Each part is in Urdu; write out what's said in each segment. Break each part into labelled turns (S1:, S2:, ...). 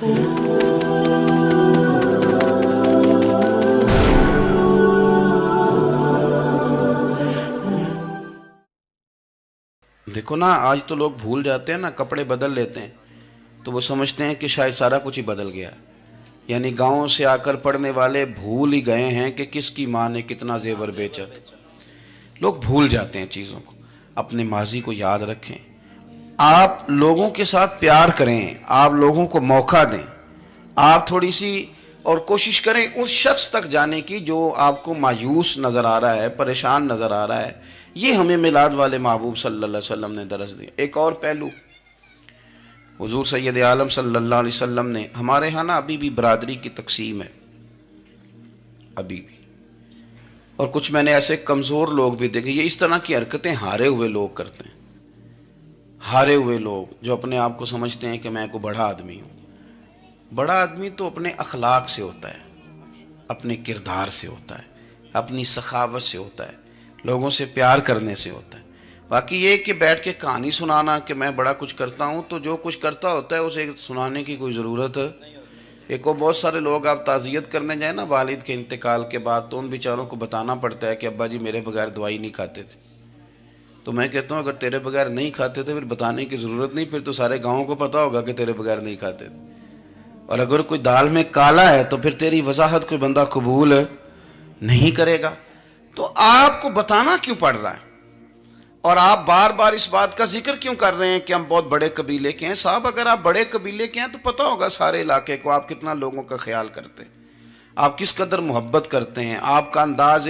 S1: دیکھو نا، آج تو لوگ بھول جاتے ہیں نا، کپڑے بدل لیتے ہیں تو وہ سمجھتے ہیں کہ شاید سارا کچھ ہی بدل گیا. یعنی گاؤں سے آ کر پڑھنے والے بھول ہی گئے ہیں کہ کس کی ماں نے کتنا زیور بیچا. لوگ بھول جاتے ہیں چیزوں کو. اپنے ماضی کو یاد رکھیں. آپ لوگوں کے ساتھ پیار کریں، آپ لوگوں کو موقع دیں. آپ تھوڑی سی اور کوشش کریں اس شخص تک جانے کی جو آپ کو مایوس نظر آ رہا ہے، پریشان نظر آ رہا ہے. یہ ہمیں میلاد والے محبوب صلی اللہ علیہ وسلم نے درس دیا. ایک اور پہلو، حضور سید عالم صلی اللہ علیہ وسلم نے، ہمارے ہاں نا ابھی بھی برادری کی تقسیم ہے، ابھی بھی. اور کچھ میں نے ایسے کمزور لوگ بھی دیکھے، یہ اس طرح کی حرکتیں ہارے ہوئے لوگ کرتے ہیں. ہارے ہوئے لوگ جو اپنے آپ کو سمجھتے ہیں کہ میں کوئی بڑا آدمی ہوں. بڑا آدمی تو اپنے اخلاق سے ہوتا ہے، اپنے کردار سے ہوتا ہے، اپنی سخاوت سے ہوتا ہے، لوگوں سے پیار کرنے سے ہوتا ہے. باقی یہ کہ بیٹھ کے کہانی سنانا کہ میں بڑا کچھ کرتا ہوں، تو جو کچھ کرتا ہوتا ہے اسے سنانے کی کوئی ضرورت ہے. ایک اور بہت سارے لوگ آپ تعزیت کرنے جائیں نا والد کے انتقال کے بعد، تو ان بیچاروں کو بتانا پڑتا ہے کہ ابا جی میرے بغیر دوائی نہیں کھاتے تھے. تو میں کہتا ہوں اگر تیرے بغیر نہیں کھاتے تھے پھر بتانے کی ضرورت نہیں، پھر تو سارے گاؤں کو پتہ ہوگا کہ تیرے بغیر نہیں کھاتے تھے. اور اگر کوئی دال میں کالا ہے تو پھر تیری وضاحت کوئی بندہ قبول نہیں کرے گا. تو آپ کو بتانا کیوں پڑ رہا ہے؟ اور آپ بار بار اس بات کا ذکر کیوں کر رہے ہیں کہ ہم بہت بڑے قبیلے کے ہیں؟ صاحب اگر آپ بڑے قبیلے کے ہیں تو پتہ ہوگا سارے علاقے کو آپ کتنا لوگوں کا خیال کرتے ہیں، آپ کس قدر محبت کرتے ہیں، آپ کا انداز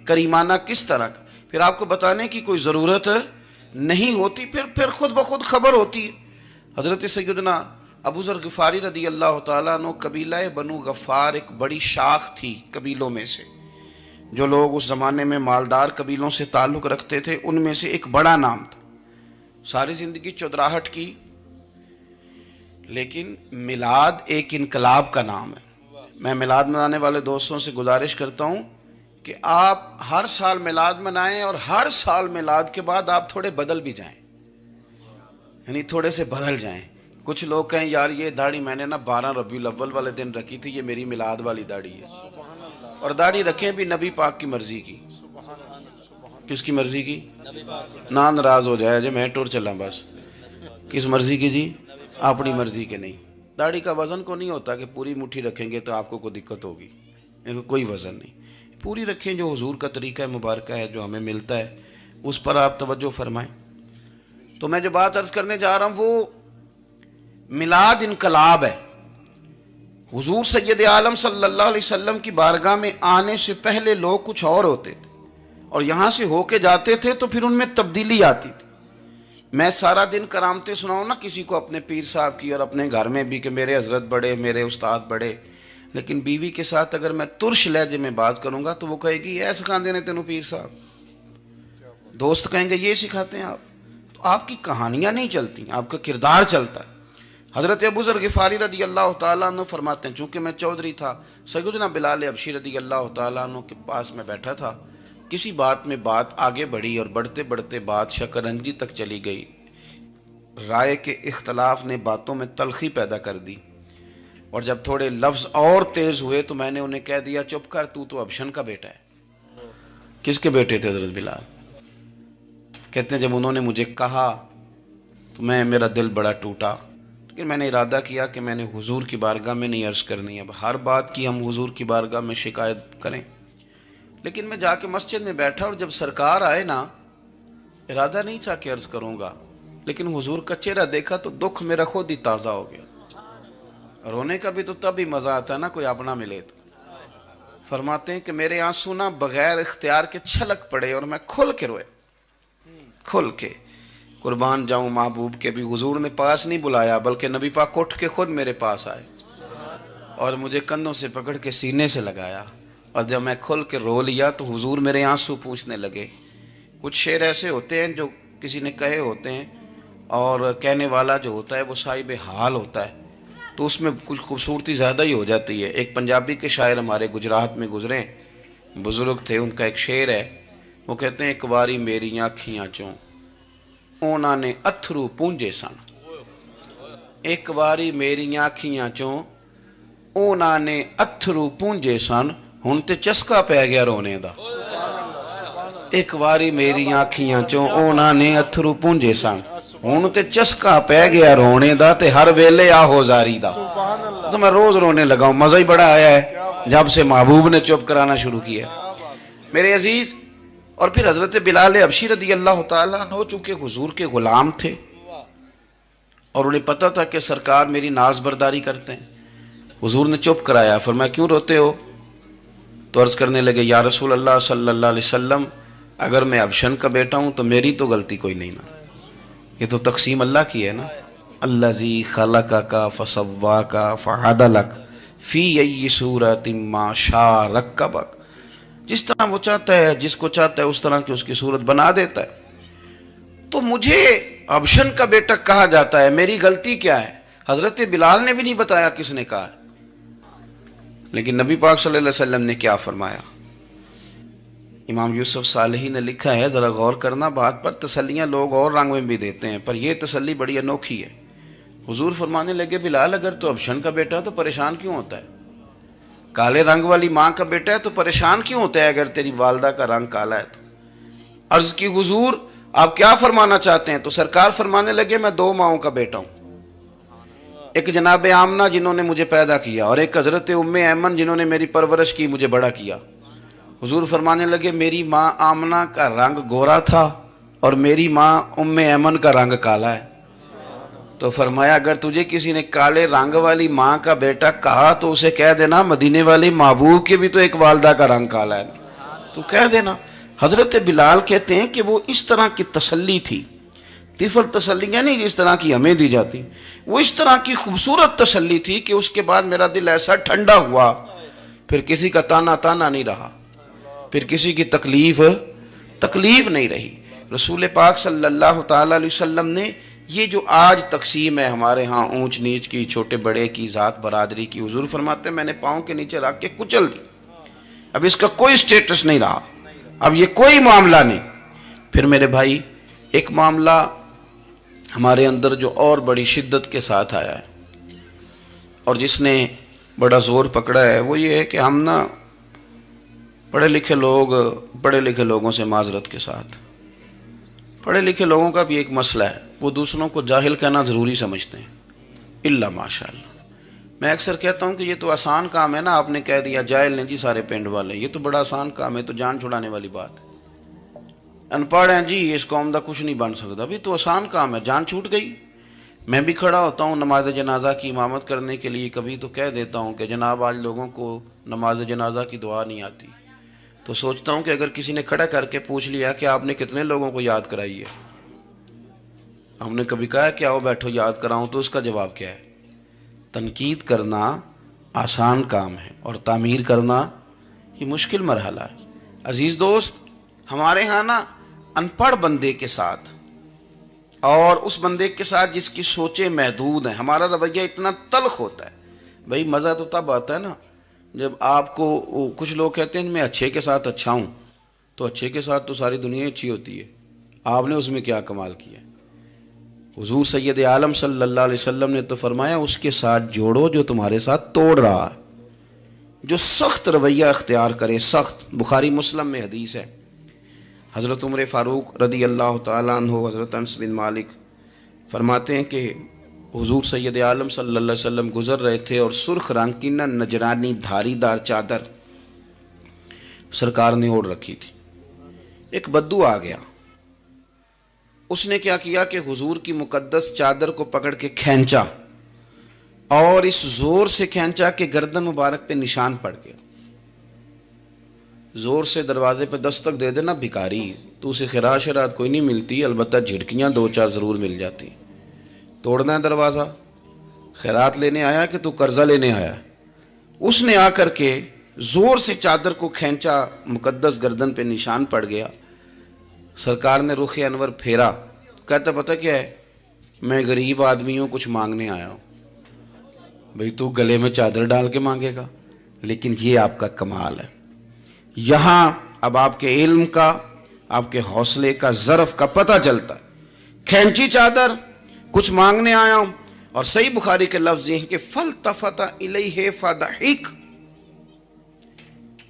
S1: کریمانہ کس طرح کا. پھر آپ کو بتانے کی کوئی ضرورت نہیں ہوتی، پھر خود بخود خبر ہوتی ہے. حضرت سیدنا ابو ذر غفاری رضی اللہ تعالیٰ عنہ، قبیلہ بنو غفار ایک بڑی شاخ تھی قبیلوں میں سے. جو لوگ اس زمانے میں مالدار قبیلوں سے تعلق رکھتے تھے ان میں سے ایک بڑا نام تھا. ساری زندگی چودراہٹ کی، لیکن میلاد ایک انقلاب کا نام ہے. میں میلاد منانے والے دوستوں سے گزارش کرتا ہوں کہ آپ ہر سال میلاد منائیں، اور ہر سال میلاد کے بعد آپ تھوڑے بدل بھی جائیں، یعنی تھوڑے سے بدل جائیں. کچھ لوگ کہیں یار یہ داڑھی میں نے نا 12 ربیع الاول والے دن رکھی تھی، یہ میری میلاد والی داڑھی ہے. اور داڑھی رکھیں بھی نبی پاک کی مرضی کی. کس کی مرضی کی؟ نہ ناراض ہو جائے جی میں ٹور چلا بس. کس مرضی کی جی؟ اپنی مرضی کے نہیں. داڑھی کا وزن کو نہیں ہوتا کہ پوری مٹھی رکھیں گے تو آپ کو کوئی دقت ہوگی، کوئی وزن نہیں. پوری رکھیں، جو حضور کا طریقہ مبارکہ ہے جو ہمیں ملتا ہے اس پر آپ توجہ فرمائیں. تو میں جو بات عرض کرنے جا رہا ہوں وہ میلاد انقلاب ہے. حضور سید عالم صلی اللہ علیہ وسلم کی بارگاہ میں آنے سے پہلے لوگ کچھ اور ہوتے تھے، اور یہاں سے ہو کے جاتے تھے تو پھر ان میں تبدیلی آتی تھی. میں سارا دن کرامتیں سناؤں نا کسی کو اپنے پیر صاحب کی، اور اپنے گھر میں بھی کہ میرے حضرت بڑے، میرے استاد بڑے، لیکن بیوی کے ساتھ اگر میں ترش لہجے میں بات کروں گا تو وہ کہے گی یہ سکھاندے نے تینوں پیر صاحب. دوست کہیں گے یہ سکھاتے ہیں آپ. تو آپ کی کہانیاں نہیں چلتی، آپ کا کردار چلتا ہے. حضرت ابو ذر غفاری رضی اللہ تعالیٰ عنہ فرماتے ہیں چونکہ میں چودھری تھا، سیدنا بلال حبشی رضی اللہ تعالیٰ عنہ کے پاس میں بیٹھا تھا. کسی بات میں بات آگے بڑھی اور بڑھتے بڑھتے بات شکرنجی تک چلی گئی. رائے کے اختلاف نے باتوں میں تلخی پیدا کر دی، اور جب تھوڑے لفظ اور تیز ہوئے تو میں نے انہیں کہہ دیا چپ کر، تو ابشن کا بیٹا ہے. کس کے بیٹے تھے حضرت بلال؟ کہتے ہیں جب انہوں نے مجھے کہا تو میرا دل بڑا ٹوٹا، لیکن میں نے ارادہ کیا کہ میں نے حضور کی بارگاہ میں نہیں عرض کرنی. اب ہر بات کی ہم حضور کی بارگاہ میں شکایت کریں. لیکن میں جا کے مسجد میں بیٹھا، اور جب سرکار آئے نا، ارادہ نہیں تھا کہ عرض کروں گا، لیکن حضور کا چہرہ دیکھا تو دکھ میرا خود ہی تازہ ہو گیا. رونے کا بھی تو تب ہی مزہ آتا ہے نا کوئی اپنا ملے تو. فرماتے ہیں کہ میرے آنسو نا بغیر اختیار کے چھلک پڑے اور میں کھل کے روئے، کھل کے. قربان جاؤں محبوب کے بھی حضور نے پاس نہیں بلایا، بلکہ نبی پاک اٹھ کے خود میرے پاس آئے اور مجھے کندھوں سے پکڑ کے سینے سے لگایا. اور جب میں کھل کے رو لیا تو حضور میرے آنسو پوچھنے لگے. کچھ شعر ایسے ہوتے ہیں جو کسی نے کہے ہوتے ہیں، اور کہنے والا جو ہوتا ہے وہ صاحب حال ہوتا ہے، تو اس میں کچھ خوبصورتی زیادہ ہی ہو جاتی ہے. ایک پنجابی کے شاعر ہمارے گجرات میں گزرے، بزرگ تھے، ان کا ایک شعر ہے، وہ کہتے ہیں ایک واری میری آنکھیاں چوں اونا نے اتھرو پونجے سن. ایک واری میریاں اکھیاں چوں اونا نے اتھرو پونجے سن ہن تے چسکا پہ گیا رونے دا. ایک واری میریاں اکھیاں چوں اونا نے اتھرو پونجے سن ہن تے چسکا پہ گیا رونے دا تے ہر ویلے آہو زاری دا. تو میں روز رونے لگا ہوں. مزہ ہی بڑا آیا ہے جب سے محبوب نے چپ کرانا شروع کیا میرے عزیز. اور پھر حضرت بلال حبشی رضی اللہ تعالیٰ عنہ چونکہ حضور کے غلام تھے اور انہیں پتہ تھا کہ سرکار میری ناز برداری کرتے ہیں. حضور نے چپ کرایا. فرمایا کیوں روتے ہو؟ تو عرض کرنے لگے یا رسول اللہ صلی اللہ علیہ وسلم اگر میں حبشن کا بیٹا ہوں تو میری تو غلطی کوئی نہیں نا. یہ تو تقسیم اللہ کی ہے نا. الذی خلقک فسواک فعدلک فی ای صورت ما شاء رکبک. جس طرح وہ چاہتا ہے جس کو چاہتا ہے اس طرح کی اس کی صورت بنا دیتا ہے. تو مجھے حبشن کا بیٹا کہا جاتا ہے, میری غلطی کیا ہے؟ حضرت بلال نے بھی نہیں بتایا کس نے کہا. لیکن نبی پاک صلی اللہ علیہ وسلم نے کیا فرمایا؟ امام یوسف صالحی نے لکھا ہے, ذرا غور کرنا بات پر. تسلیاں لوگ اور رنگ میں بھی دیتے ہیں پر یہ تسلی بڑی انوکھی ہے. حضور فرمانے لگے بلال اگر تو حبشن کا بیٹا ہے تو پریشان کیوں ہوتا ہے؟ کالے رنگ والی ماں کا بیٹا ہے تو پریشان کیوں ہوتا ہے اگر تیری والدہ کا رنگ کالا ہے تو؟ عرض کی حضور آپ کیا فرمانا چاہتے ہیں؟ تو سرکار فرمانے لگے میں دو ماؤں کا بیٹا ہوں, ایک جناب آمنہ جنہوں نے مجھے پیدا کیا اور ایک حضرت ام ایمن جنہوں نے میری پرورش کی, مجھے بڑا کیا. حضور فرمانے لگے میری ماں آمنہ کا رنگ گورا تھا اور میری ماں ام ایمن کا رنگ کالا ہے. تو فرمایا اگر تجھے کسی نے کالے رنگ والی ماں کا بیٹا کہا تو اسے کہہ دینا مدینے والی محبوب کے بھی تو ایک والدہ کا رنگ کالا ہے, تو کہہ دینا. حضرت بلال کہتے ہیں کہ وہ اس طرح کی تسلی تھی, طفل تسلیاں نہیں جس طرح کی ہمیں دی جاتی, وہ اس طرح کی خوبصورت تسلی تھی کہ اس کے بعد میرا دل ایسا ٹھنڈا ہوا, پھر کسی کا تانا تانا نہیں رہا, پھر کسی کی تکلیف نہیں رہی. رسول پاک صلی اللہ تعالیٰ علیہ وسلم نے یہ جو آج تقسیم ہے ہمارے ہاں اونچ نیچ کی, چھوٹے بڑے کی, ذات برادری کی, حضور فرماتے ہیں میں نے پاؤں کے نیچے رکھ کے کچل دی. اب اس کا کوئی سٹیٹس نہیں رہا, اب یہ کوئی معاملہ نہیں. پھر میرے بھائی ایک معاملہ ہمارے اندر جو اور بڑی شدت کے ساتھ آیا ہے اور جس نے بڑا زور پکڑا ہے وہ یہ ہے کہ ہم نا پڑھے لکھے لوگوں سے معذرت کے ساتھ, پڑھے لکھے لوگوں کا بھی ایک مسئلہ ہے, وہ دوسروں کو جاہل کہنا ضروری سمجھتے ہیں. الا ماشاء اللہ میں اکثر کہتا ہوں کہ یہ تو آسان کام ہے نا, آپ نے کہہ دیا جاہل نہیں جی سارے پنڈ والے, یہ تو بڑا آسان کام ہے, تو جان چھڑانے والی بات ہے. ان پڑھ ہیں جی اس قوم دا کچھ نہیں بن سکتا, بھی تو آسان کام ہے, جان چھوٹ گئی. میں بھی کھڑا ہوتا ہوں نماز جنازہ کی امامت کرنے کے لیے, کبھی تو کہہ دیتا ہوں کہ جناب آج لوگوں کو نماز جنازہ کی دعا نہیں آتی, تو سوچتا ہوں کہ اگر کسی نے کھڑا کر کے پوچھ لیا کہ آپ نے کتنے لوگوں کو یاد کرائی ہے, ہم نے کبھی کہا کہ آؤ بیٹھو یاد کراؤں, تو اس کا جواب کیا ہے؟ تنقید کرنا آسان کام ہے اور تعمیر کرنا یہ مشکل مرحلہ ہے. عزیز دوست ہمارے ہاں نا ان پڑھ بندے کے ساتھ اور اس بندے کے ساتھ جس کی سوچیں محدود ہیں ہمارا رویہ اتنا تلخ ہوتا ہے. بھئی مزہ تو تب آتا ہے نا جب آپ کو کچھ لوگ کہتے ہیں میں اچھے کے ساتھ اچھا ہوں, تو اچھے کے ساتھ تو ساری دنیا اچھی ہوتی ہے, آپ نے اس میں کیا کمال کیا؟ حضور سید عالم صلی اللہ علیہ وسلم نے تو فرمایا اس کے ساتھ جوڑو جو تمہارے ساتھ توڑ رہا ہے, جو سخت رویہ اختیار کرے, سخت. بخاری مسلم میں حدیث ہے, حضرت عمر فاروق رضی اللہ تعالیٰ عنہ, حضرت انس بن مالک فرماتے ہیں کہ حضور سید عالم صلی اللہ علیہ وسلم گزر رہے تھے اور سرخ رنگ کی نہ نجرانی دھاری دار چادر سرکار نے اوڑھ رکھی تھی. ایک بدو آ گیا, اس نے کیا کیا کہ حضور کی مقدس چادر کو پکڑ کے کھینچا اور اس زور سے کھینچا کہ گردن مبارک پہ نشان پڑ گیا. زور سے دروازے پہ دستک دے دینا بھکاری, تو اسے خیرات شرات کوئی نہیں ملتی, البتہ جھٹکیاں دو چار ضرور مل جاتی. توڑنا ہے دروازہ, خیرات لینے آیا کہ تو قرضہ لینے آیا. اس نے آ کر کے زور سے چادر کو کھینچا, مقدس گردن پہ نشان پڑ گیا. سرکار نے رخ انور پھیرا, کہتا پتہ کیا ہے, میں غریب آدمی ہوں, کچھ مانگنے آیا ہوں. بھئی تو گلے میں چادر ڈال کے مانگے گا, لیکن یہ آپ کا کمال ہے. یہاں اب آپ کے علم کا, آپ کے حوصلے کا, ظرف کا پتہ چلتا ہے. کھینچی چادر, کچھ مانگنے آیا ہوں, اور صحیح بخاری کے لفظ یہ ہیں کہ فَالْتَفَتَ إِلَيْهِ فَضَحِكَ،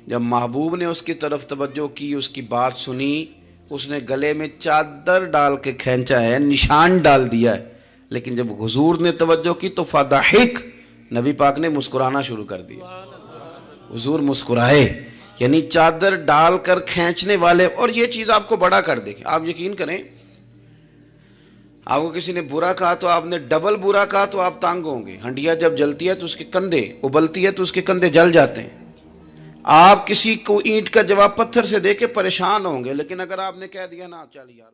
S1: جب محبوب نے اس کی طرف توجہ کی، اس کی بات سنی، اس نے گلے میں چادر ڈال کے کھینچا ہے، نشان ڈال دیا ہے، لیکن جب حضور نے توجہ کی تو فضحک، نبی پاک نے مسکرانا شروع کر دیا، حضور مسکرائے، یعنی چادر ڈال کر کھینچنے والے. اور یہ چیز آپ کو بڑا کر دے گی. آپ یقین کریں، آپ کو کسی نے برا کہا تو آپ نے ڈبل برا کہا تو آپ تانگ ہوں گے. ہنڈیا جب جلتی ہے تو اس کے کندھے، ابلتی ہے تو اس کے کندھے جل جاتے ہیں. آپ کسی کو اینٹ کا جواب پتھر سے دے کے پریشان ہوں گے، لیکن اگر آپ نے کہہ دیا نا چل یار